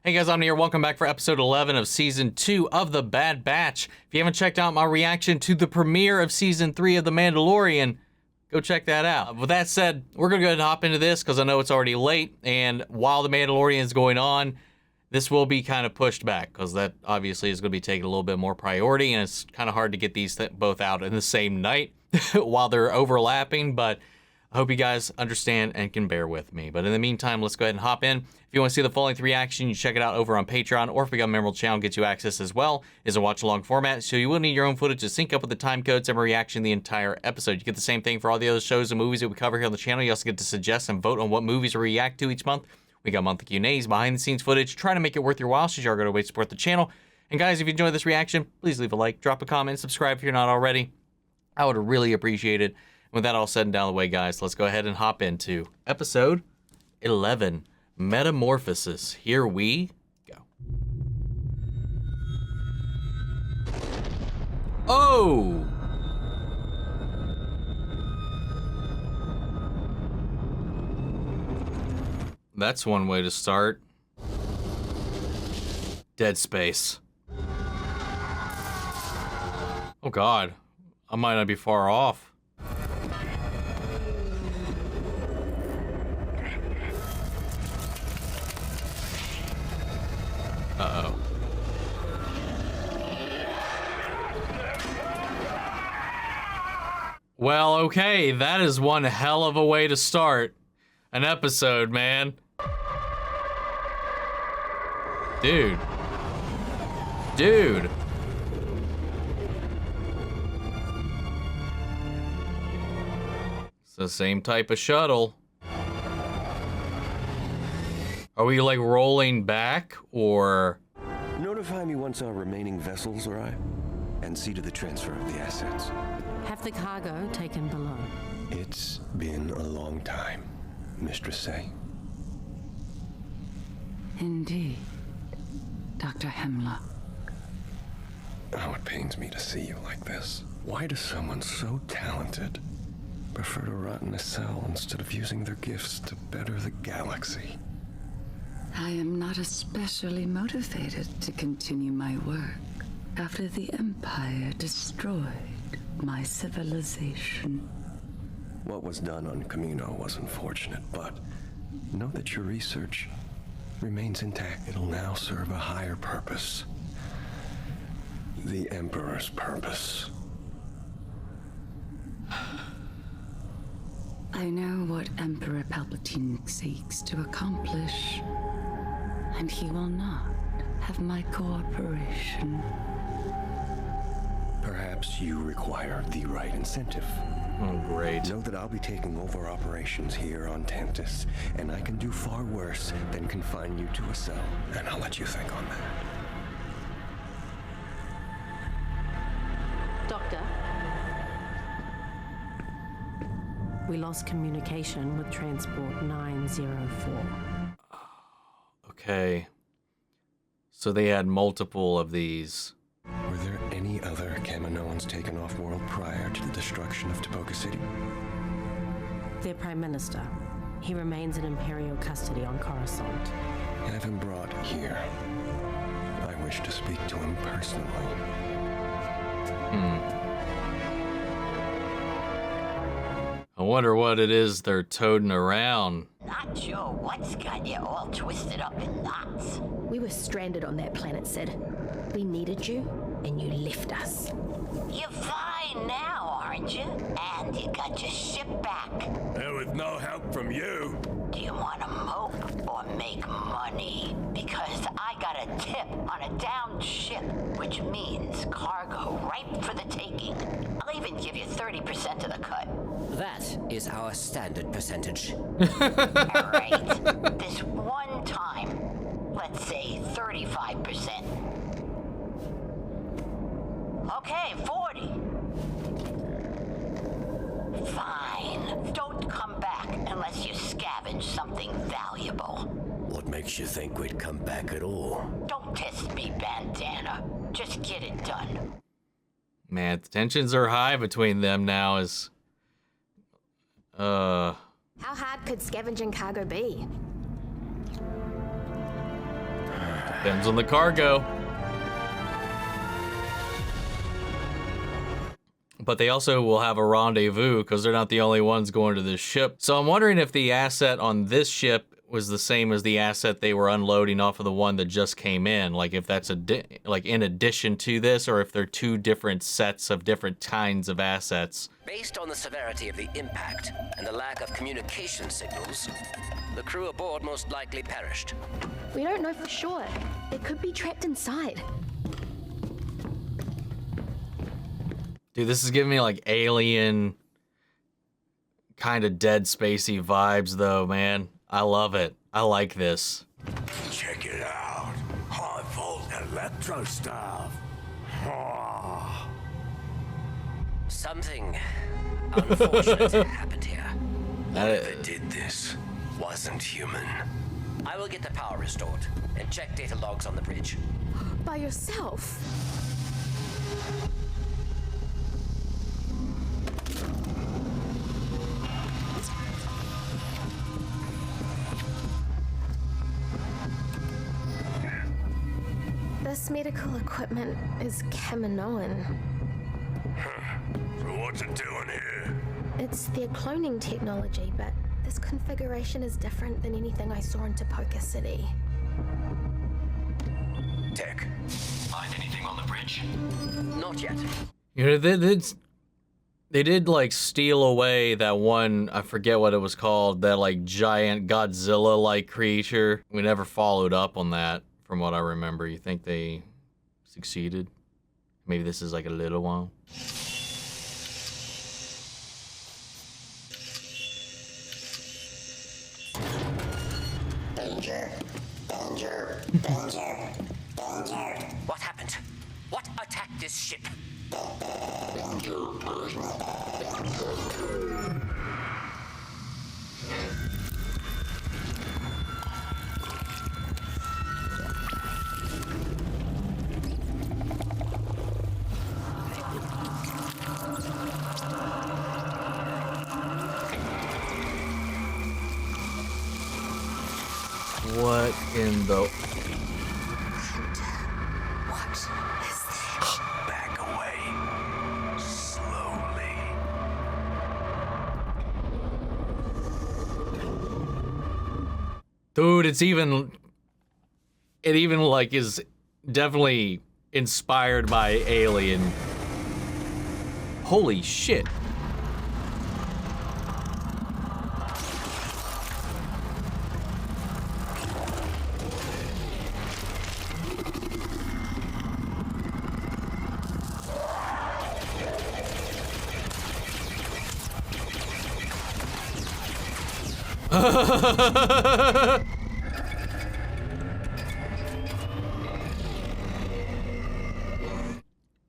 Hey guys, I'm here. Welcome back for episode 11 of season 2 of The Bad Batch. If you haven't checked out my reaction to the premiere of season 3 of The Mandalorian, go check that out. With that said, we're going to go ahead and hop into this because I know it's already late, and while The Mandalorian is going on, this will be kind of pushed back because that obviously is going to be taking a little bit more priority, and it's kind of hard to get these both out in the same night while they're overlapping, but I hope you guys understand and can bear with me. But in the meantime, let's go ahead and hop in. If you want to see the full-length reaction, you check it out over on Patreon, or if we got a memorable channel, gets you access as well. It's a watch-along format, so you will need your own footage to sync up with the time codes and reaction the entire episode. You get the same thing for all the other shows and movies that we cover here on the channel. You also get to suggest and vote on what movies we react to each month. We got monthly Q&As, behind-the-scenes footage, trying to make it worth your while, so you are going to way to support the channel. And guys, if you enjoyed this reaction, please leave a like, drop a comment, subscribe if you're not already. I would really appreciate it. With that all said and down the way, guys, let's go ahead and hop into episode 11, Metamorphosis. Here we go. Oh! That's one way to start. Dead space. Oh God, I might not be far off. Uh-oh. Well, okay, that is one hell of a way to start an episode, man. Dude. Dude. It's the same type of shuttle. Are we like rolling back, or? Notify me once our remaining vessels arrive, and see to the transfer of the assets. Have the cargo taken below. It's been a long time, Mistress Say. Indeed, Doctor Hemlock. Oh, it pains me to see you like this. Why does someone so talented prefer to rot in a cell instead of using their gifts to better the galaxy? I am not especially motivated to continue my work after the Empire destroyed my civilization. What was done on Camino was unfortunate, but know that your research remains intact. It'll now serve a higher purpose. The Emperor's purpose. I know what Emperor Palpatine seeks to accomplish, and he will not have my cooperation. Perhaps you require the right incentive. Oh, great. Know that I'll be taking over operations here on Tantiss, and I can do far worse than confine you to a cell, and I'll let you think on that. Doctor? We lost communication with Transport 904. Okay. So they had multiple of these. Were there any other Kaminoans taken off-world prior to the destruction of Taboka City? Their Prime Minister. He remains in Imperial custody on Coruscant. Have him brought here. I wish to speak to him personally. I wonder what it is they're toting around. Not sure what's got you all twisted up in knots. We were stranded on that planet, Sid. We needed you, and you left us. You're fine now, aren't you? And you got your ship back. And with no help from you. Do you want to mope or make money? Because I got a tip on a downed ship, which means cargo ripe for the taking. I'll even give you 30% of the cut. That is our standard percentage. All right. This one time, let's say 35%. Okay, 40. Fine. Don't come back unless you scavenge something valuable. What makes you think we'd come back at all? Don't test me, Bandana. Just get it done. Man, the tensions are high between them now as... How hard could scavenging cargo be? Depends on the cargo. But they also will have a rendezvous because they're not the only ones going to this ship. So I'm wondering if the asset on this ship was the same as the asset they were unloading off of the one that just came in. Like if that's like in addition to this, or if they're two different sets of different kinds of assets. Based on the severity of the impact and the lack of communication signals, the crew aboard most likely perished. We don't know for sure. They could be trapped inside. Dude, this is giving me like alien kind of Dead Spacey vibes though, man. I love it. I like this. Check it out. High volt electro stuff. Oh. Something unfortunate happened here. Whoever did this wasn't human. I will get the power restored and check data logs on the bridge. By yourself? This medical equipment is Kaminoan. So what's it doing here? It's their cloning technology, but this configuration is different than anything I saw in Topoka City. Tech, find anything on the bridge? Not yet. You know, they did like steal away that one, I forget what it was called, that like giant Godzilla-like creature. We never followed up on that, from what I remember. You think they succeeded? Maybe this is like a little one. Danger, danger, danger, danger. What happened? What attacked this ship? What in the... What is that? Back away. Slowly. Dude, it even like is definitely inspired by Alien. Holy shit.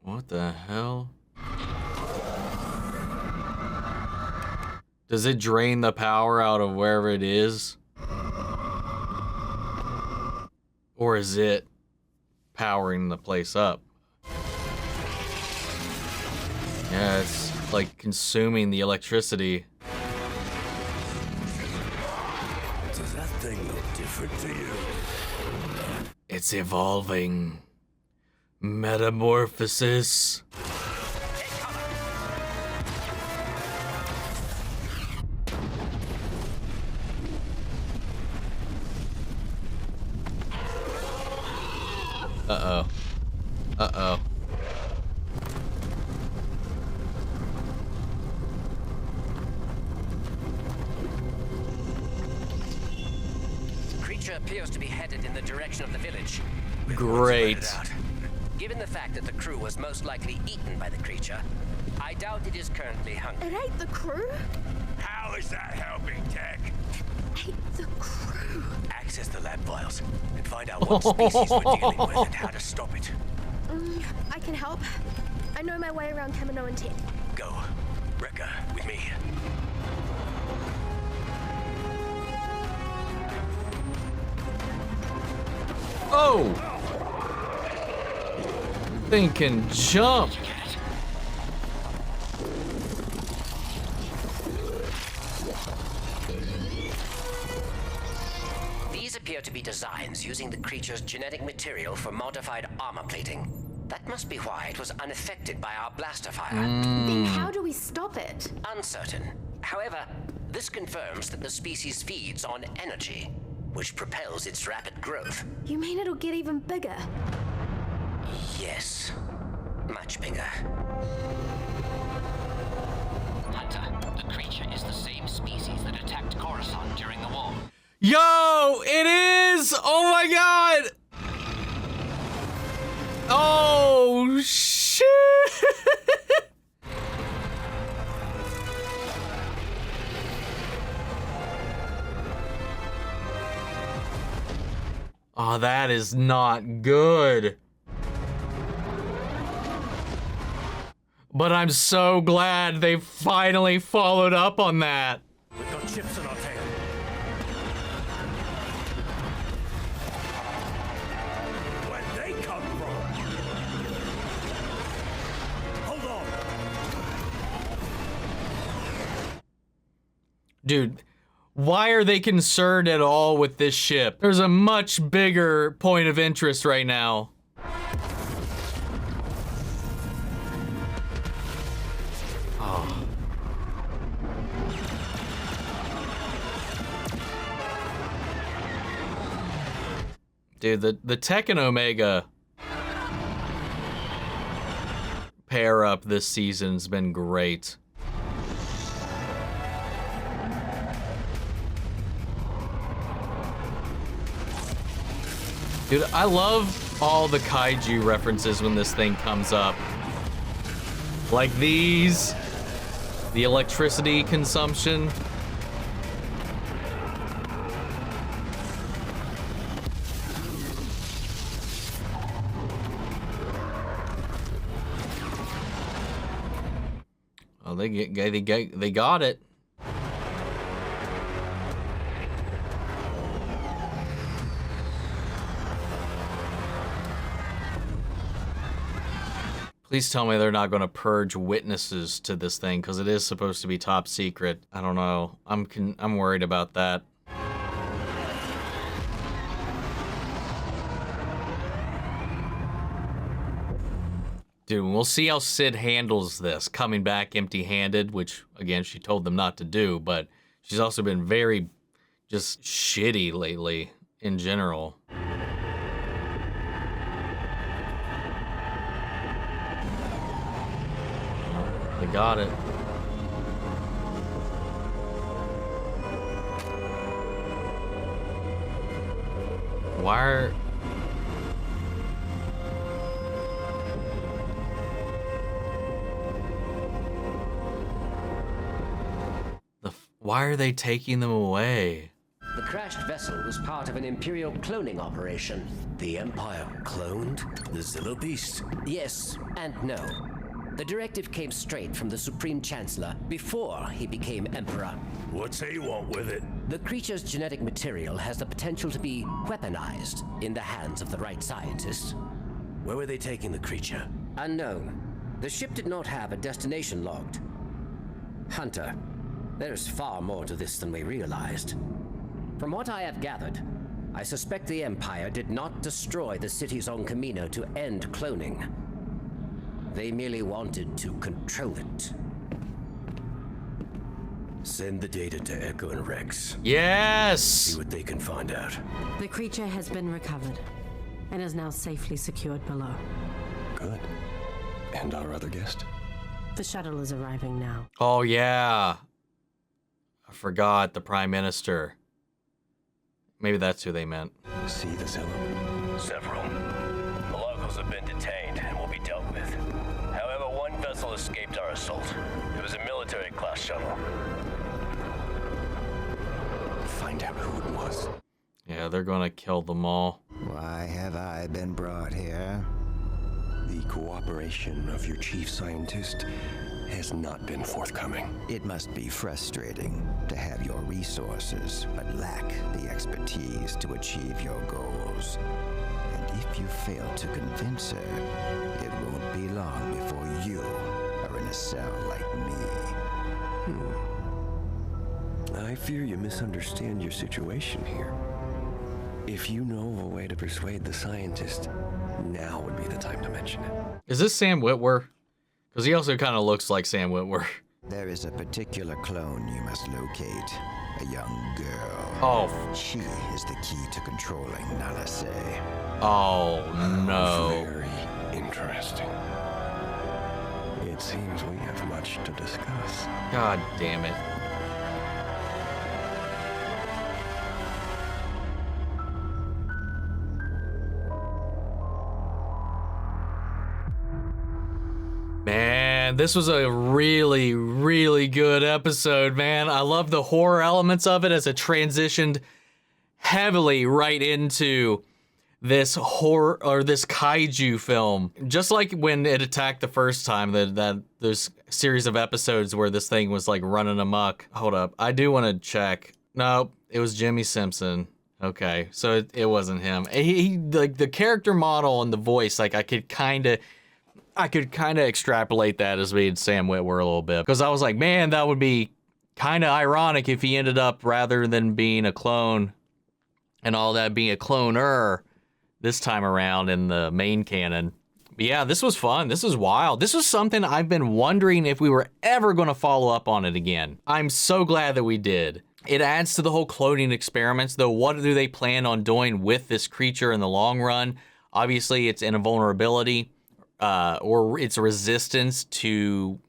What the hell? Does it drain the power out of wherever it is? Or is it powering the place up? Yeah, it's like consuming the electricity. Does that thing look different to you? It's evolving. Metamorphosis. Uh-oh. Uh-oh. The creature appears to be headed in the direction of the village. Great. Given the fact that the crew was most likely eaten by the creature, I doubt it is currently hungry. It ate the crew? How is that helping, Tech? Ate the crew? Access the lab files and find out what species we're dealing with and how to stop it. I can help. I know my way around Kaminoan tech. Go. Rekka, with me. Oh! Thing can jump. These appear to be designs using the creature's genetic material for modified armor plating. That must be why it was unaffected by our blaster fire. Then how do we stop it? Uncertain. However, this confirms that the species feeds on energy, which propels its rapid growth. You mean it'll get even bigger? Yes, much bigger. Hunter, the creature is the same species that attacked Coruscant during the war. Yo, it is! Oh my god! Oh, shit! Oh, that is not good. But I'm so glad they finally followed up on that. We've got chips in our tail. Where'd they come from? Hold on. Dude, why are they concerned at all with this ship? There's a much bigger point of interest right now. Oh. Dude, the Tech and Omega pair up this season's been great. Dude, I love all the kaiju references when this thing comes up. Like these, the electricity consumption. Oh, they got it. Please tell me they're not going to purge witnesses to this thing, because it is supposed to be top secret. I don't know. I'm worried about that. Dude, we'll see how Sid handles this, coming back empty-handed, which, again, she told them not to do, but she's also been very just shitty lately in general. They got it. Why are... Why are they taking them away? The crashed vessel was part of an Imperial cloning operation. The Empire cloned the Zillo Beast. Yes and no. The directive came straight from the Supreme Chancellor before he became Emperor. What's he want with it? The creature's genetic material has the potential to be weaponized in the hands of the right scientists. Where were they taking the creature? Unknown. The ship did not have a destination logged. Hunter, there's far more to this than we realized. From what I have gathered, I suspect the Empire did not destroy the cities on Camino to end cloning. They merely wanted to control it. Send the data to Echo and Rex. Yes! See what they can find out. The creature has been recovered and is now safely secured below. Good. And our other guest? The shuttle is arriving now. Oh, yeah. I forgot the Prime Minister. Maybe that's who they meant. See the Zillo? Several. The locals have been detained and will be dealt with. However, one vessel escaped our assault. It was a military-class shuttle. Find out who it was. Yeah, they're gonna kill them all. Why have I been brought here? The cooperation of your chief scientist has not been forthcoming. It must be frustrating to have your resources, but lack the expertise to achieve your goals. And if you fail to convince her, it won't be long before you are in a cell like me. I fear you misunderstand your situation here. If you know of a way to persuade the scientist, now would be the time to mention it. Is this Sam Witwer? Because he also kind of looks like Sam Witwer. There is a particular clone you must locate. A young girl. Oh. She is the key to controlling Nalase. Oh, no. Very interesting. It seems we have much to discuss. God damn it. Man, this was a really, really good episode, man. I love the horror elements of it as it transitioned heavily right into this horror or this kaiju film. Just like when it attacked the first time, that there's a series of episodes where this thing was like running amok. Hold up, I do want to check. No, it was Jimmy Simpson. Okay, so it wasn't him. He like the character model and the voice, like I could kind of extrapolate that as being Sam Witwer a little bit. Because I was like, man, that would be kind of ironic if he ended up, rather than being a clone and all that, being a cloner this time around in the main canon. But yeah, this was fun. This is wild. This was something I've been wondering if we were ever going to follow up on it again. I'm so glad that we did. It adds to the whole cloning experiments, though. What do they plan on doing with this creature in the long run? Obviously, it's in a vulnerability. Or its resistance to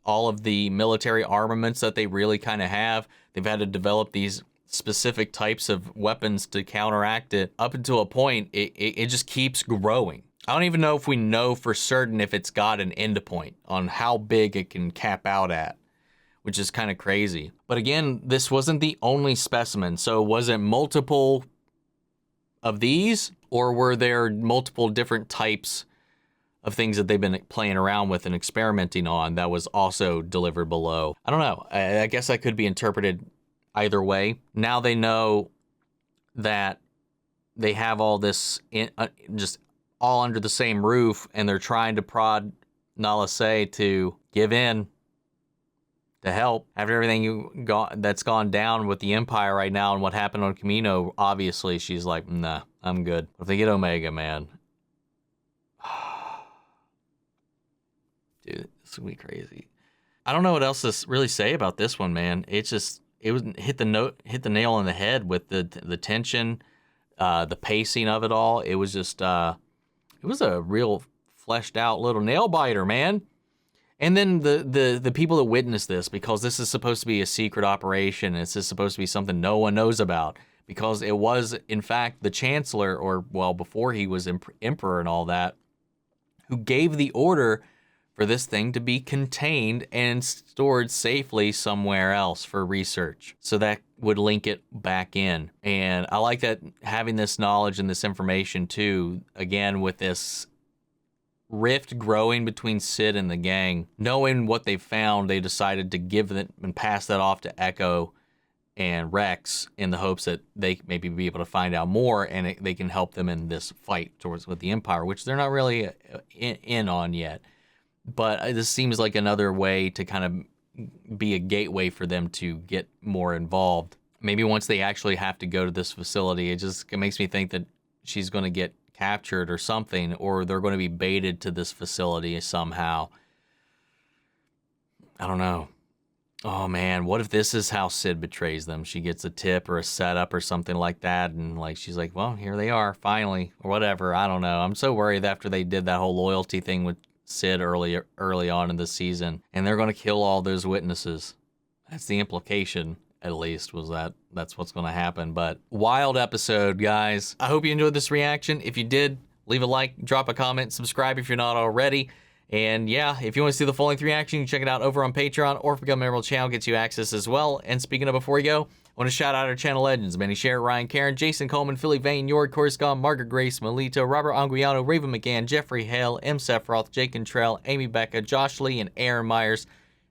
all of the military armaments that they really kind of have. They've had to develop these specific types of weapons to counteract it. Up until a point, it just keeps growing. I don't even know if we know for certain if it's got an end point on how big it can cap out at, which is kind of crazy. But again, this wasn't the only specimen. So was it multiple of these, or were there multiple different types of things that they've been playing around with and experimenting on that was also delivered below? I don't know. I guess that could be interpreted either way. Now they know that they have all this just all under the same roof, and they're trying to prod Nalase to give in, to help. After everything that's gone down with the Empire right now and what happened on Camino, obviously she's like, nah, I'm good. If they get Omega, man, dude, this would be crazy. I don't know what else to really say about this one, man. It hit the nail on the head with the tension, the pacing of it all. It was just, it was a real fleshed out little nail biter, man. And then the people that witnessed this, because this is supposed to be a secret operation, this is supposed to be something no one knows about, because it was in fact the Chancellor, or well, before he was Emperor and all that, who gave the order for this thing to be contained and stored safely somewhere else for research. So that would link it back in. And I like that, having this knowledge and this information too, again, with this rift growing between Sid and the gang. Knowing what they found, they decided to give it and pass that off to Echo and Rex in the hopes that they maybe be able to find out more, and they can help them in this fight with the Empire, which they're not really in on yet. But this seems like another way to kind of be a gateway for them to get more involved. Maybe once they actually have to go to this facility, it makes me think that she's going to get captured or something, or they're going to be baited to this facility somehow. I don't know. Oh man, what if this is how Sid betrays them? She gets a tip or a setup or something like that, and like she's like, well, here they are, finally, or whatever. I don't know. I'm so worried after they did that whole loyalty thing with Sid early on in the season, and they're going to kill all those witnesses. That's the implication, at least, was that's what's going to happen. But wild episode, guys. I hope you enjoyed this reaction. If you did, leave a like, drop a comment, subscribe if you're not already. And yeah, if you want to see the full-length reaction, you can check it out over on Patreon, or if you become a member of the channel, gets you access as well. And speaking of, before you go, I want to shout out our channel legends: Manny Sher, Ryan Karen, Jason Coleman, Philly Vane, Yord Korscom, Margaret Grace, Melito, Robert Anguiano, Raven McGann, Jeffrey Hale, M. Sephiroth, Jake Cantrell, Amy Becca, Josh Lee, and Aaron Myers.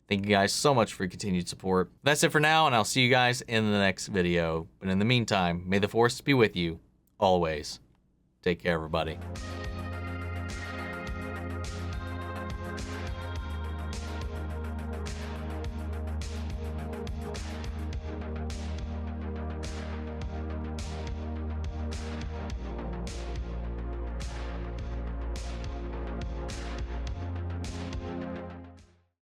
Thank you guys so much for your continued support. That's it for now, and I'll see you guys in the next video. But in the meantime, may the Force be with you always. Take care, everybody.